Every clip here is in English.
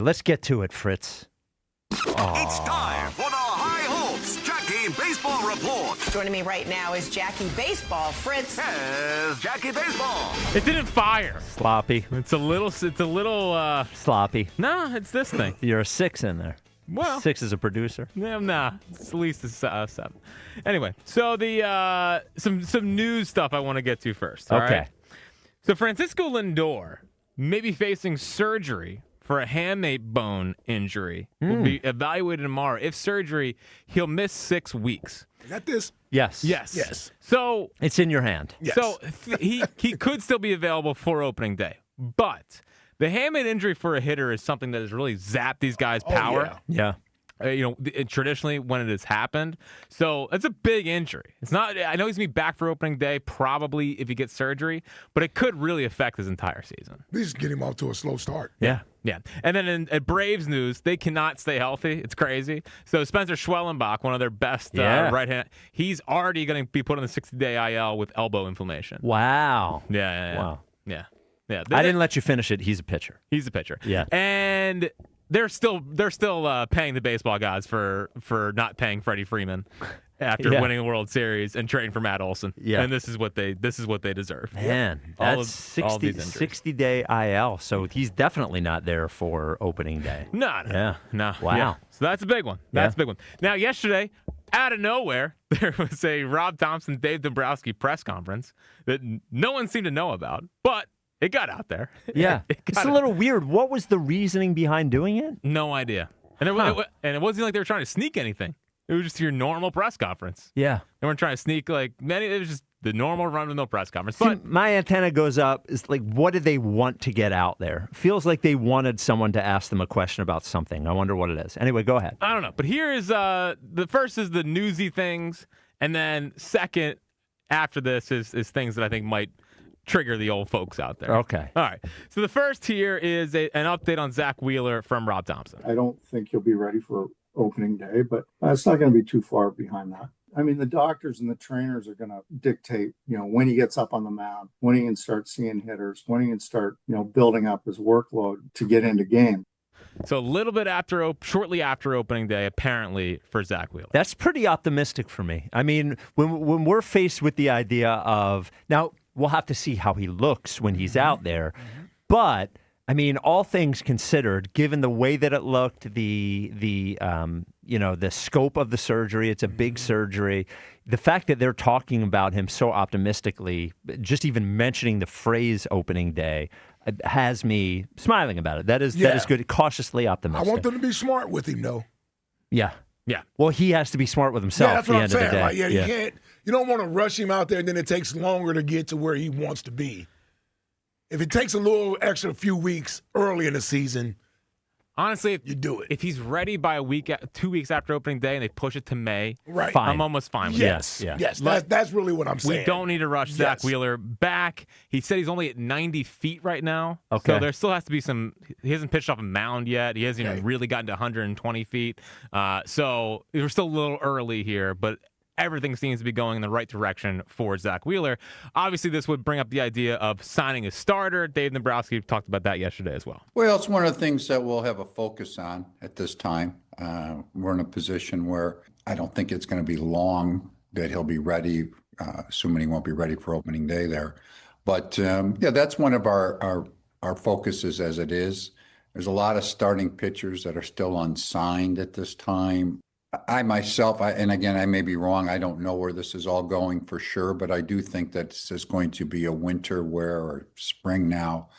Let's get to it, Fritz. It's time for the High Hopes Jackie Baseball Report. Joining me right now is Jackie Baseball. Fritz. Here's Jackie Baseball. It didn't fire. Sloppy. It's a little Sloppy. No, it's this thing. You're a 6 in there. Well, 6 is a producer. Nah, it's at least a 7. Anyway, so the some news stuff I want to get to first. All Okay. right? So Francisco Lindor may be facing surgery for a hamate bone injury. Will be evaluated tomorrow. If surgery, he'll miss 6 weeks. Is that this? Yes. Yes. So It's in your hand. Yes. So he could still be available for opening day, but the hamate injury for a hitter is something that has really zapped these guys' power. Yeah. Traditionally when it has happened. So it's a big injury. It's not. I know he's gonna be back for opening day, probably if he gets surgery, but it could really affect his entire season. Please get him off to a slow start. Yeah. Yeah. And then at Braves news, they cannot stay healthy. It's crazy. So Spencer Schwellenbach, one of their best right hand, he's already going to be put on the 60-day IL with elbow inflammation. Wow. Yeah. Wow. Yeah. I didn't let you finish it. He's a pitcher. He's a pitcher. Yeah. And they're still paying the baseball gods for not paying Freddie Freeman after winning the World Series and trading for Matt Olson. Yeah. And this is what they deserve. Man, that's 60-day IL, so he's definitely not there for opening day. No. Wow. Yeah. So that's a big one. That's a big one. Now, yesterday, out of nowhere, there was a Rob Thompson, Dave Dombrowski press conference that no one seemed to know about, but it got out there. Yeah. It's a little weird. What was the reasoning behind doing it? No idea. And it wasn't like they were trying to sneak anything. It was just your normal press conference. Yeah. They weren't trying to sneak it was just the normal run-of-the-mill press conference. See, But my antenna goes up. It's like, what did they want to get out there? Feels like they wanted someone to ask them a question about something. I wonder what it is. Anyway, go ahead. I don't know. But here is the first is the newsy things, and then second after this is things that I think might trigger the old folks out there. Okay. All right. So the first here is an update on Zack Wheeler from Rob Thompson. I don't think he'll be ready for opening day, but it's not going to be too far behind that. I mean, the doctors and the trainers are going to dictate, when he gets up on the mound, when he can start seeing hitters, when he can start, building up his workload to get into game. So a little bit shortly after opening day, apparently, for Zack Wheeler. That's pretty optimistic for me. I mean, when we're faced with the idea of, now we'll have to see how he looks when he's out there, but I mean, all things considered, given the way that it looked, the scope of the surgery, it's a big surgery. The fact that they're talking about him so optimistically, just even mentioning the phrase opening day, has me smiling about it. That is good. Cautiously optimistic. I want them to be smart with him, though. Yeah. Yeah. Well, he has to be smart with himself. Yeah, that's what I'm saying. Right? You can't. You don't want to rush him out there, and then it takes longer to get to where he wants to be. If it takes a little extra few weeks early in the season, honestly, you do it. If he's ready by 2 weeks after opening day and they push it to May, right? Fine. I'm almost fine with yes. it. Yes. That's really what I'm saying. We don't need to rush Zack Wheeler back. He said he's only at 90 feet right now. Okay. So there still has to be some. He hasn't pitched off a mound yet. He hasn't even really gotten to 120 feet. So we're still a little early here, but everything seems to be going in the right direction for Zack Wheeler. Obviously, this would bring up the idea of signing a starter. Dave Dombrowski talked about that yesterday as well. Well, it's one of the things that we'll have a focus on at this time. We're in a position where I don't think it's going to be long that he'll be ready, assuming he won't be ready for opening day there. But, that's one of our focuses as it is. There's a lot of starting pitchers that are still unsigned at this time. I myself, and again, I may be wrong, I don't know where this is all going for sure, but I do think that this is going to be a winter or spring now,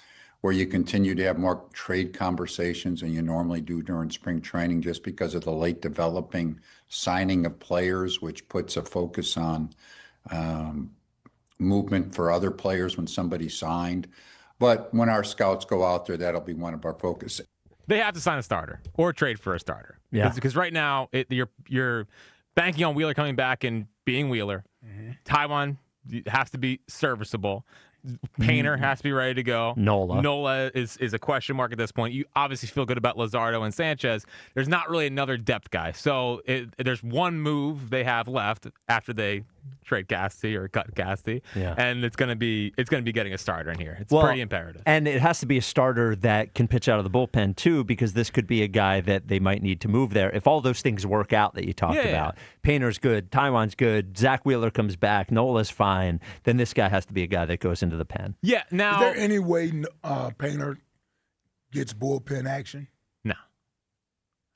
where you continue to have more trade conversations than you normally do during spring training, just because of the late developing signing of players, which puts a focus on movement for other players when somebody's signed. But when our scouts go out there, that'll be one of our focuses. They have to sign a starter or trade for a starter. Yeah. Because right now you're banking on Wheeler coming back and being Wheeler. Taiwan has to be serviceable. Painter has to be ready to go. Nola is a question mark at this point. You obviously feel good about Luzardo and Sanchez. There's not really another depth guy. So there's one move they have left after they trade Casty or cut Casty. Yeah. And it's gonna be getting a starter in here. It's pretty imperative. And it has to be a starter that can pitch out of the bullpen too, because this could be a guy that they might need to move there. If all those things work out that you talked about, Painter's good, Taiwan's good, Zack Wheeler comes back, Nola's fine, then this guy has to be a guy that goes into the pen. Yeah. Now, is there any way Painter gets bullpen action? No.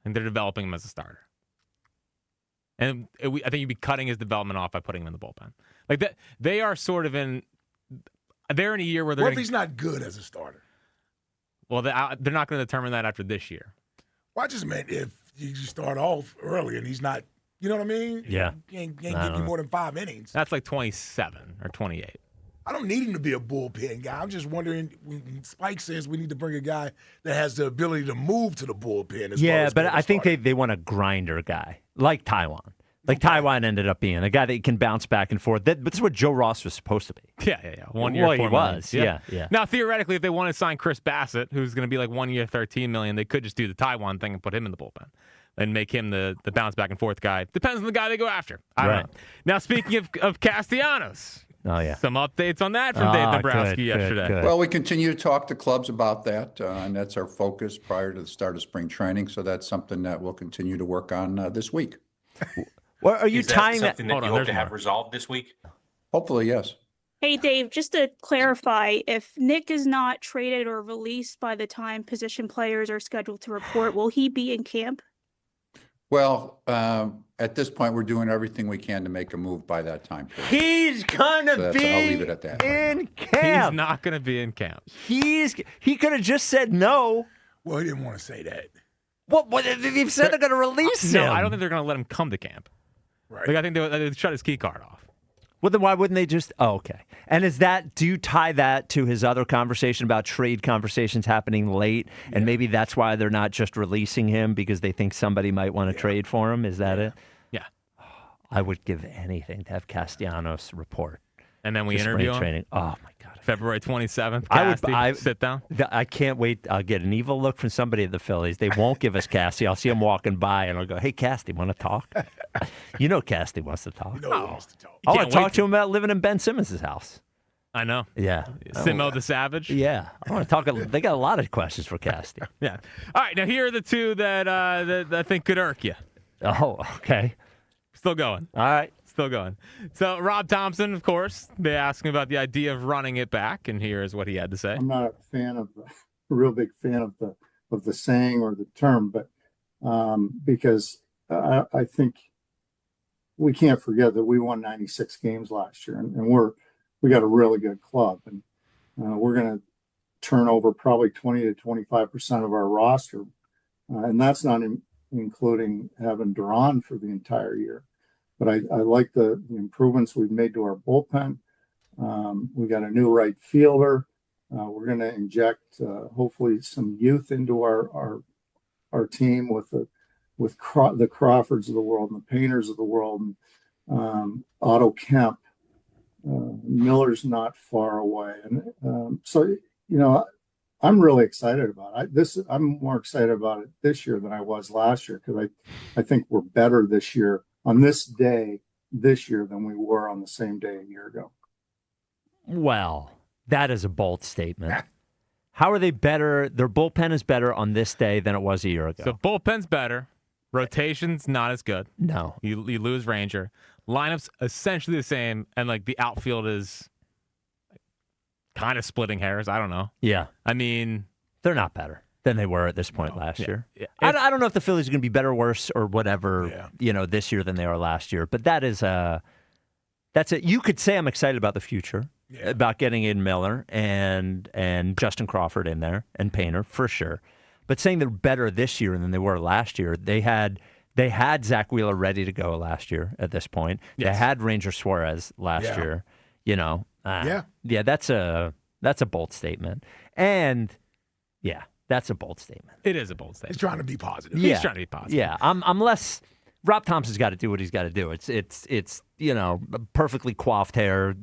And they're developing him as a starter. And I think you'd be cutting his development off by putting him in the bullpen. Like that, they are sort of they're in a year where they're. What if he's not good as a starter? Well, they're not going to determine that after this year. Well, I just meant if you start off early and he's not, you know what I mean? Yeah. He can't give you more than 5 innings. That's like 27 or 28. I don't need him to be a bullpen guy. I'm just wondering, when Spike says we need to bring a guy that has the ability to move to the bullpen as well as but I think they want a grinder guy, like Taiwan. Like Taiwan ended up being a guy that can bounce back and forth. That's what Joe Ross was supposed to be. Yeah. 1 year, well, he $4 million. was. Yeah. Now, theoretically, if they want to sign Chris Bassett, who's going to be like 1 year, $13 million, they could just do the Taiwan thing and put him in the bullpen and make him the bounce back and forth guy. Depends on the guy they go after. I don't know. Now, speaking of Castellanos. Oh, yeah. Some updates on that from Dave Dombrowski yesterday. Good. Well, we continue to talk to clubs about that, and that's our focus prior to the start of spring training. So that's something that we'll continue to work on this week. Well, are you tying that? Something that you hope to have resolved this week? Hopefully, yes. Hey, Dave, just to clarify, if Nick is not traded or released by the time position players are scheduled to report, will he be in camp? Well, at this point, we're doing everything we can to make a move by that time period. He's gonna I'll leave it at that. in camp. He's not going to be in camp. He could have just said no. Well, he didn't want to say that. What they've said they're going to release him. No, I don't think they're going to let him come to camp. Right. Like, I think they shut his key card off. Well, then why wouldn't they just? Oh, okay. And do you tie that to his other conversation about trade conversations happening late, and maybe that's why they're not just releasing him because they think somebody might want to trade for him? Is that it? Yeah. I would give anything to have Castellanos report. And then we for interview spring him. training. Oh my God. February 27th. I would sit down. I can't wait. I'll get an evil look from somebody at the Phillies. They won't give us Casty. I'll see him walking by, and I'll go, "Hey, Casty, want to talk?" You know, Casty wants to talk. He wants to talk. I want to talk to him about living in Ben Simmons' house. I know. Yeah. Simo the Savage. Yeah. I want to talk. They got a lot of questions for Casty. Yeah. All right. Now, here are the two that I think could irk you. Oh, okay. Still going. All right. Still going. So, Rob Thompson, of course, they asked him about the idea of running it back, and here's what he had to say. I'm not a real big fan of the saying or the term, but because I think we can't forget that we won 96 games last year, and we got a really good club, and we're going to turn over probably 20 to 25% of our roster, and that's not including having Duran for the entire year. But I like the improvements we've made to our bullpen. We got a new right fielder. We're going to inject hopefully some youth into our team with the Crawfords of the world and the Painters of the world, and Otto Kemp. Miller's not far away, and so I'm really excited about it. I'm more excited about it this year than I was last year because I think we're better this year on this day this year than we were on the same day a year ago. Well, that is a bold statement. How are they better? Their bullpen is better on this day than it was a year ago. So bullpen's better. Rotation's not as good. No. You lose Ranger. Lineup's essentially the same, and like the outfield is kind of splitting hairs. I don't know. Yeah. I mean, they're not better than they were at this point last year. Yeah. I don't know if the Phillies are going to be better or worse or whatever, this year than they are last year. But that's it. You could say I'm excited about the future, about getting in Miller and Justin Crawford in there and Painter for sure. But saying they're better this year than they were last year, they had Zack Wheeler ready to go last year at this point. Yes. They had Ranger Suarez last year. That's a bold statement. And that's a bold statement. It is a bold statement. He's trying to be positive. He's trying to be positive. Yeah, I'm less. Rob Thompson's got to do what he's got to do. It's perfectly coiffed hair,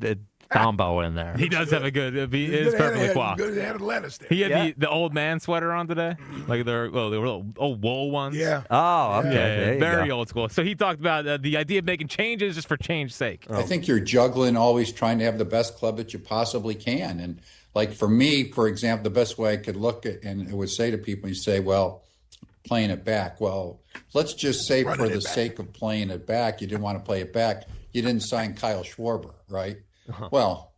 combo in there. He does have a good. He is perfectly coiffed. Good lettuce there. He had the old man sweater on today, like they were old wool ones. Yeah. Oh, okay. There you Very go. old school. So he talked about the idea of making changes just for change's sake. I think you're juggling, always trying to have the best club that you possibly can. And like for me, for example, the best way I could look at and I would say to people, you say, well, playing it back. Well, let's just say for the sake of playing it back, you didn't want to play it back. You didn't sign Kyle Schwarber, right? Well,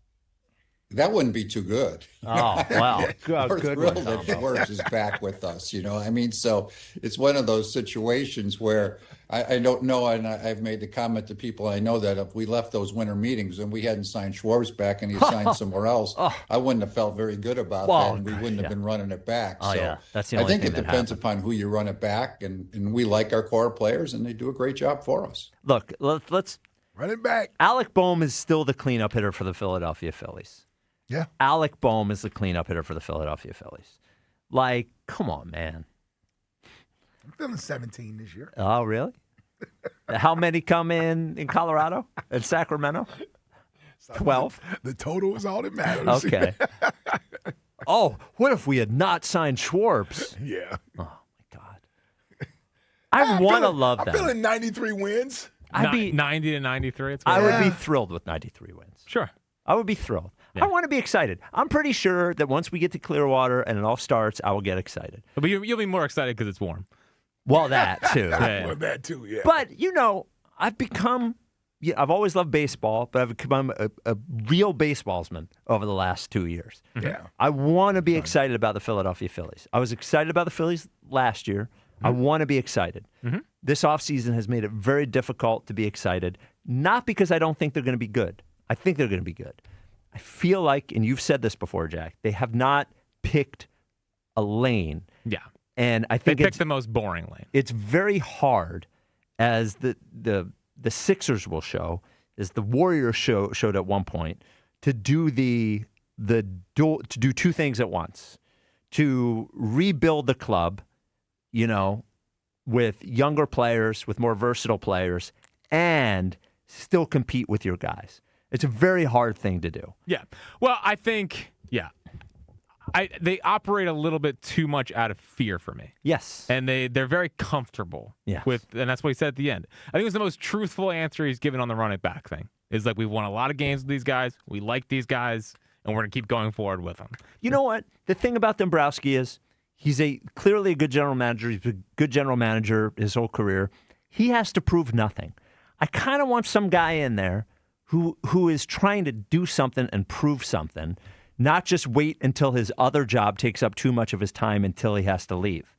that wouldn't be too good. Oh, wow. We're Good thrilled one, that Tom. Forbes is back with us, I mean, so it's one of those situations where I don't know, and I've made the comment to people I know that if we left those winter meetings and we hadn't signed Schwartz back and he signed somewhere else, I wouldn't have felt very good about that, and we wouldn't have been running it back. Oh, so yeah. That's the I only think thing it that depends happened. upon who you run it back, and we like our core players, and they do a great job for us. Look, let's Run it back. Alec Bohm is still the cleanup hitter for the Philadelphia Phillies. Yeah. Alec Bohm is the cleanup hitter for the Philadelphia Phillies. Like, come on, man. I'm feeling 17 this year. Oh, really? How many come in Colorado and Sacramento? 12? The total is all that matters. Okay. Oh, what if we had not signed Schwartz? Yeah. Oh, my God. I want to love I'm that. feeling 93 wins. I'd be 90 to 93. I would be thrilled with 93 wins. Sure. I would be thrilled. Yeah. I want to be excited. I'm pretty sure that once we get to Clearwater and it all starts, I will get excited. But you'll be more excited because it's warm. Well, that too. Yeah. Well, that too, yeah. But, I've become, I've always loved baseball, but I've become a real baseballsman over the last 2 years. Yeah. I want to be excited about the Philadelphia Phillies. I was excited about the Phillies last year. I want to be excited. This offseason has made it very difficult to be excited, not because I don't think they're going to be good. I think they're going to be good. I feel like, and you've said this before, Jack, they have not picked a lane. Yeah. And I They think picked the most boring lane. it's very hard, as the Sixers will show, as the Warriors showed at one point, to do to do two things at once, to rebuild the club, with younger players, with more versatile players, and still compete with your guys. It's a very hard thing to do. Yeah. Well, I think, they operate a little bit too much out of fear for me. Yes. And they're very comfortable with, and that's what he said at the end. I think it was the most truthful answer he's given on the run it back thing. Is like, we've won a lot of games with these guys. We like these guys, and we're going to keep going forward with them. You know what? The thing about Dombrowski is he's clearly a good general manager. He's a good general manager his whole career. He has to prove nothing. I kind of want some guy in there who is trying to do something and prove something, not just wait until his other job takes up too much of his time until he has to leave.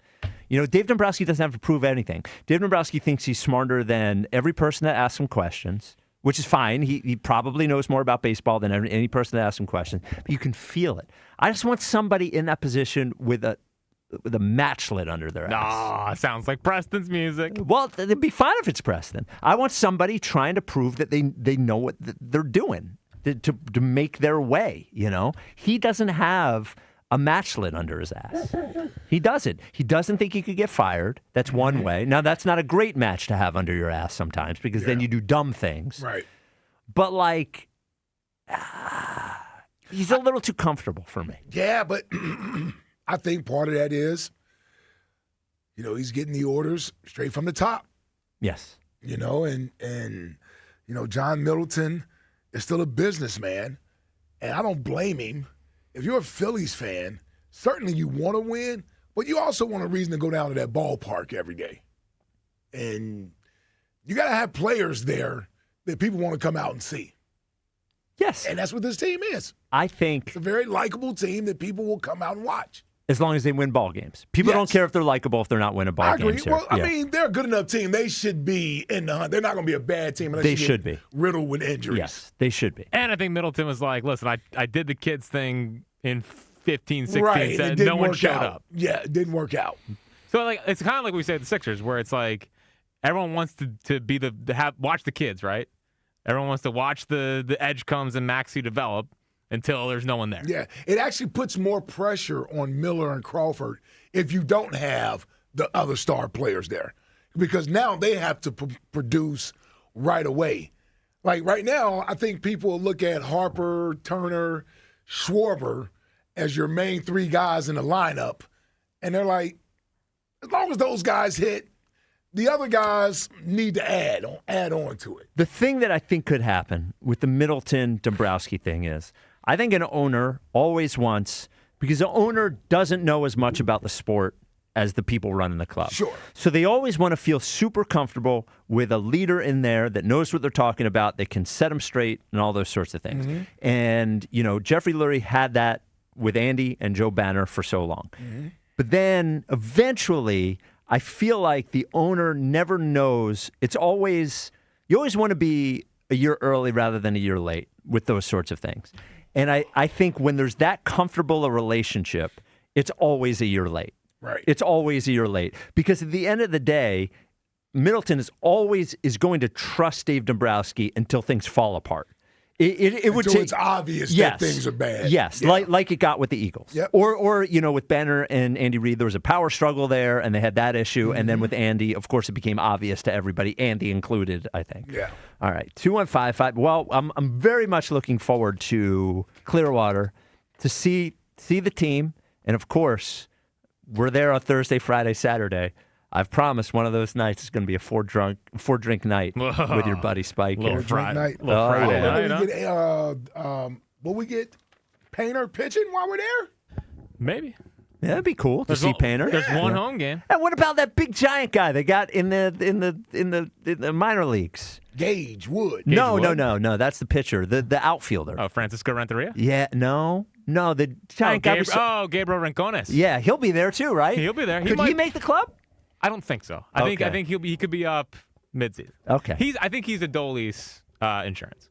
Dave Dombrowski doesn't have to prove anything. Dave Dombrowski thinks he's smarter than every person that asks him questions, which is fine. He probably knows more about baseball than any person that asks him questions, but you can feel it. I just want somebody in that position with a matchlet under their ass. Sounds like Preston's music. Well, it'd be fine if it's Preston. I want somebody trying to prove that they know what they're doing to make their way, He doesn't have a matchlet under his ass. He doesn't. He doesn't think he could get fired. That's one way. Now, that's not a great match to have under your ass sometimes because then you do dumb things. Right. But, he's a little too comfortable for me. Yeah, but I think part of that is, he's getting the orders straight from the top. Yes. And John Middleton is still a businessman, and I don't blame him. If you're a Phillies fan, certainly you want to win, but you also want a reason to go down to that ballpark every day. And you got to have players there that people want to come out and see. Yes. And that's what this team is. I think It's a very likable team that people will come out and watch. as long as they win ball games. People don't care if they're likable if they're not winning ball I agree. games here. Well, I mean, they're a good enough team. They should be in the hunt. They're not going to be a bad team unless They you get should be. riddled with injuries. Yes, they should be. And I think Middleton was like, listen, I did the kids thing in 15, 16, Right. It 17. didn't No one work showed out. up. Yeah, it didn't work out. So it's kind of like we say at the Sixers, where it's like everyone wants to be watch the kids, right? Everyone wants to watch the edge comes and Maxey develop until there's no one there. Yeah, it actually puts more pressure on Miller and Crawford if you don't have the other star players there, because now they have to produce right away. Like right now, I think people look at Harper, Turner, Schwarber as your main three guys in the lineup, and they're like, as long as those guys hit, the other guys need to add on to it. The thing that I think could happen with the Middleton Dombrowski thing is, I think an owner always wants, because the owner doesn't know as much about the sport as the people running the club. Sure. So they always want to feel super comfortable with a leader in there that knows what they're talking about, that can set them straight and all those sorts of things. Mm-hmm. And, Jeffrey Lurie had that with Andy and Joe Banner for so long. Mm-hmm. But then eventually, I feel like the owner never knows. You always want to be a year early rather than a year late with those sorts of things. And I think when there's that comfortable a relationship, it's always a year late. Right. It's always a year late. Because at the end of the day, Middleton is going to trust Dave Dombrowski until things fall apart. It would take, it's obvious that things are bad. Yes, yeah. like it got with the Eagles. Yep. Or with Banner and Andy Reid, there was a power struggle there, and they had that issue. Mm-hmm. And then with Andy, of course, it became obvious to everybody, Andy included, I think. Yeah. All right, 2155. Well, I'm very much looking forward to Clearwater to see the team, and of course, we're there on Thursday, Friday, Saturday. I've promised one of those nights is going to be a four drink night with your buddy Spike. Little Friday night. Will we get Painter pitching while we're there? Maybe. Yeah, that'd be cool to see Painter. There's one home game. And what about that big giant guy they got in the minor leagues? Gage Wood. No. That's the pitcher, the outfielder. Oh, Francisco Renteria? Yeah, no, the giant guy. Gabriel Rincones. Yeah, he'll be there too, right? He'll be there. Could he make the club? I don't think so. I think he could be up mid-season. Okay. I think he's Adoli's insurance.